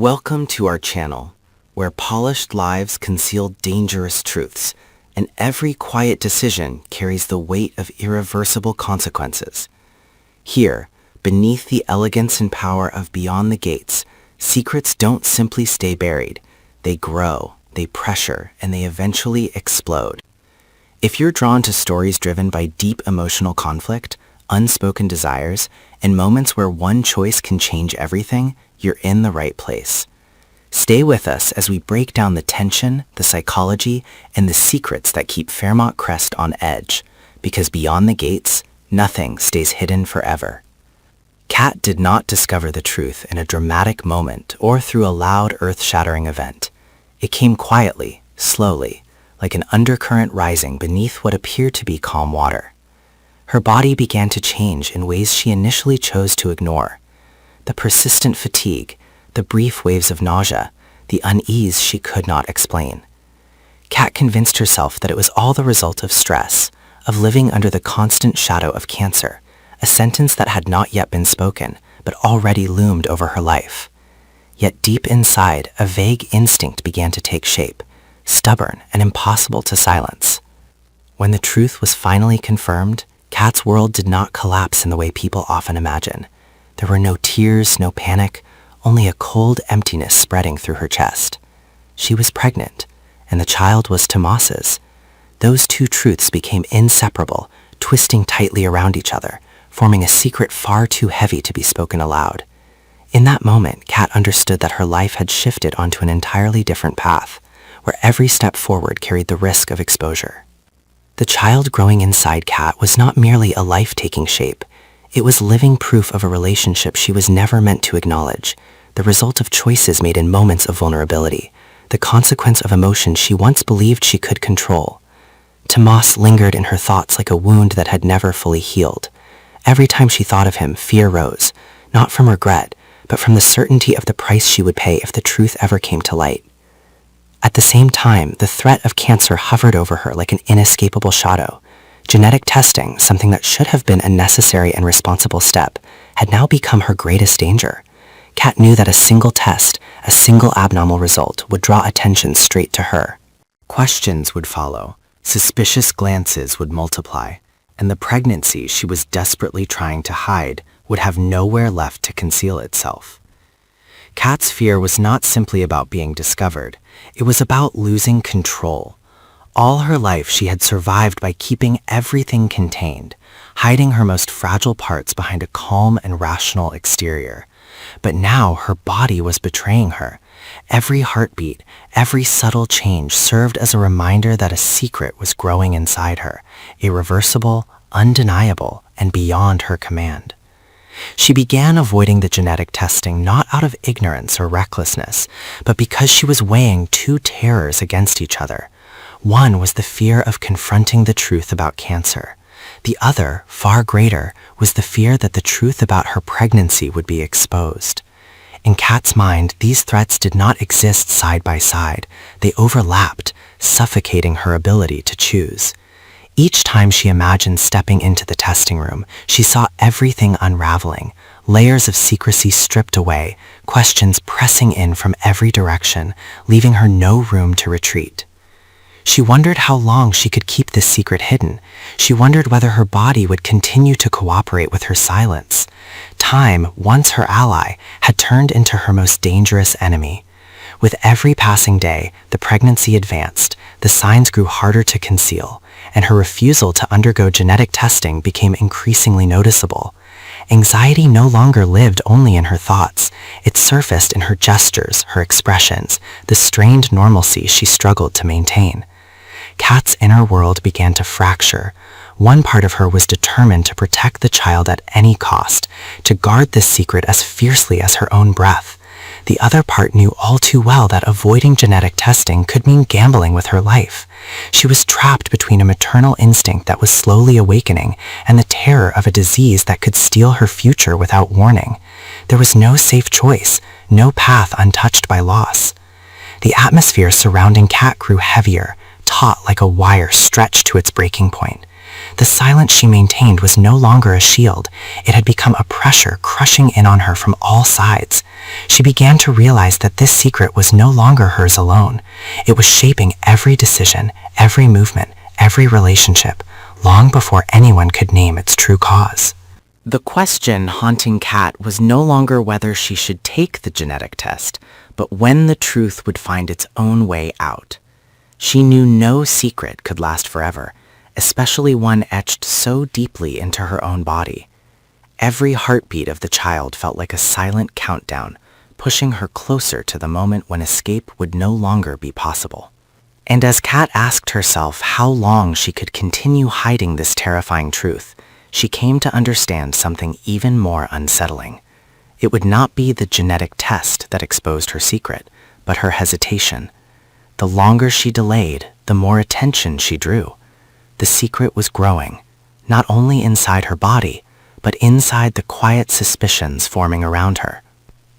Welcome to our channel, where polished lives conceal dangerous truths, and every quiet decision carries the weight of irreversible consequences. Here, beneath the elegance and power of Beyond the Gates, secrets don't simply stay buried. They grow, they pressure, and they eventually explode. If you're drawn to stories driven by deep emotional conflict, unspoken desires, and moments where one choice can change everything, you're in the right place. Stay with us as we break down the tension, the psychology, and the secrets that keep Fairmont Crest on edge, because beyond the gates, nothing stays hidden forever. Kat did not discover the truth in a dramatic moment or through a loud, earth-shattering event. It came quietly, slowly, like an undercurrent rising beneath what appeared to be calm water. Her body began to change in ways she initially chose to ignore. The persistent fatigue, the brief waves of nausea, the unease she could not explain. Kat convinced herself that it was all the result of stress, of living under the constant shadow of cancer, a sentence that had not yet been spoken, but already loomed over her life. Yet deep inside, a vague instinct began to take shape, stubborn and impossible to silence. When the truth was finally confirmed, Kat's world did not collapse in the way people often imagine. There were no tears, no panic, only a cold emptiness spreading through her chest. She was pregnant, and the child was Tomas's. Those two truths became inseparable, twisting tightly around each other, forming a secret far too heavy to be spoken aloud. In that moment, Kat understood that her life had shifted onto an entirely different path, where every step forward carried the risk of exposure. The child growing inside Kat was not merely a life taking shape. It was living proof of a relationship she was never meant to acknowledge, the result of choices made in moments of vulnerability, the consequence of emotions she once believed she could control. Tomas lingered in her thoughts like a wound that had never fully healed. Every time she thought of him, fear rose, not from regret, but from the certainty of the price she would pay if the truth ever came to light. At the same time, the threat of cancer hovered over her like an inescapable shadow. Genetic testing, something that should have been a necessary and responsible step, had now become her greatest danger. Kat knew that a single test, a single abnormal result, would draw attention straight to her. Questions would follow, suspicious glances would multiply, and the pregnancy she was desperately trying to hide would have nowhere left to conceal itself. Kat's fear was not simply about being discovered. It was about losing control. All her life she had survived by keeping everything contained, hiding her most fragile parts behind a calm and rational exterior. But now her body was betraying her. Every heartbeat, every subtle change served as a reminder that a secret was growing inside her, irreversible, undeniable, and beyond her command. She began avoiding the genetic testing not out of ignorance or recklessness, but because she was weighing two terrors against each other. One was the fear of confronting the truth about cancer. The other, far greater, was the fear that the truth about her pregnancy would be exposed. In Kat's mind, these threats did not exist side by side. They overlapped, suffocating her ability to choose. Each time she imagined stepping into the testing room, she saw everything unraveling, layers of secrecy stripped away, questions pressing in from every direction, leaving her no room to retreat. She wondered how long she could keep this secret hidden. She wondered whether her body would continue to cooperate with her silence. Time, once her ally, had turned into her most dangerous enemy. With every passing day, the pregnancy advanced, the signs grew harder to conceal, and her refusal to undergo genetic testing became increasingly noticeable. Anxiety no longer lived only in her thoughts. It surfaced in her gestures, her expressions, the strained normalcy she struggled to maintain. Kat's inner world began to fracture. One part of her was determined to protect the child at any cost, to guard this secret as fiercely as her own breath. The other part knew all too well that avoiding genetic testing could mean gambling with her life. She was trapped between a maternal instinct that was slowly awakening and the terror of a disease that could steal her future without warning. There was no safe choice, no path untouched by loss. The atmosphere surrounding Kat grew heavier, taut like a wire stretched to its breaking point. The silence she maintained was no longer a shield. It had become a pressure crushing in on her from all sides. She began to realize that this secret was no longer hers alone. It was shaping every decision, every movement, every relationship, long before anyone could name its true cause. The question haunting Kat was no longer whether she should take the genetic test, but when the truth would find its own way out. She knew no secret could last forever, especially one etched so deeply into her own body. Every heartbeat of the child felt like a silent countdown, pushing her closer to the moment when escape would no longer be possible. And as Kat asked herself how long she could continue hiding this terrifying truth, she came to understand something even more unsettling. It would not be the genetic test that exposed her secret, but her hesitation. The longer she delayed, the more attention she drew. The secret was growing, not only inside her body, but inside the quiet suspicions forming around her.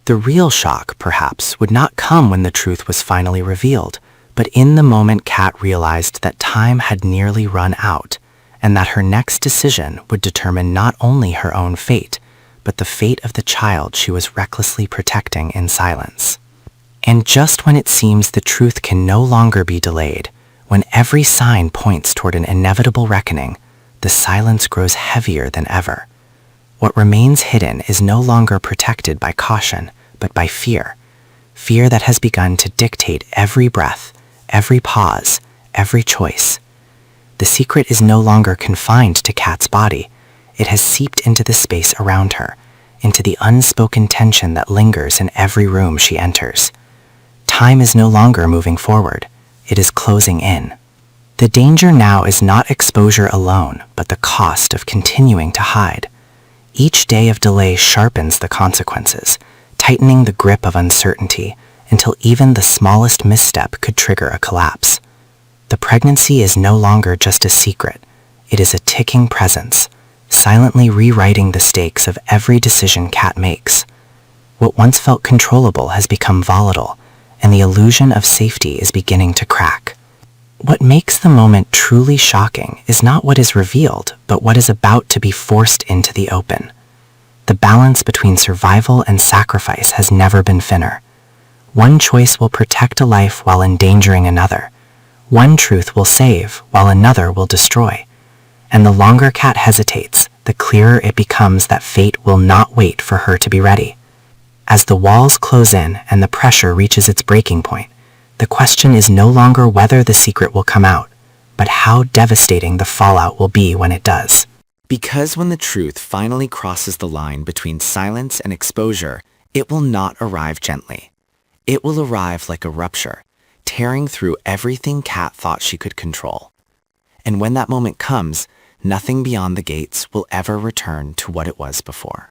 The real shock, perhaps, would not come when the truth was finally revealed, but in the moment Kat realized that time had nearly run out, and that her next decision would determine not only her own fate, but the fate of the child she was recklessly protecting in silence. And just when it seems the truth can no longer be delayed, when every sign points toward an inevitable reckoning, the silence grows heavier than ever. What remains hidden is no longer protected by caution, but by fear. Fear that has begun to dictate every breath, every pause, every choice. The secret is no longer confined to Kat's body. It has seeped into the space around her, into the unspoken tension that lingers in every room she enters. Time is no longer moving forward. It is closing in. The danger now is not exposure alone, but the cost of continuing to hide. Each day of delay sharpens the consequences, tightening the grip of uncertainty until even the smallest misstep could trigger a collapse. The pregnancy is no longer just a secret. It is a ticking presence, silently rewriting the stakes of every decision Kat makes. What once felt controllable has become volatile, and the illusion of safety is beginning to crack. What makes the moment truly shocking is not what is revealed, but what is about to be forced into the open. The balance between survival and sacrifice has never been thinner. One choice will protect a life while endangering another. One truth will save while another will destroy. And the longer Kat hesitates, the clearer it becomes that fate will not wait for her to be ready. As the walls close in and the pressure reaches its breaking point, the question is no longer whether the secret will come out, but how devastating the fallout will be when it does. Because when the truth finally crosses the line between silence and exposure, it will not arrive gently. It will arrive like a rupture, tearing through everything Kat thought she could control. And when that moment comes, nothing beyond the gates will ever return to what it was before.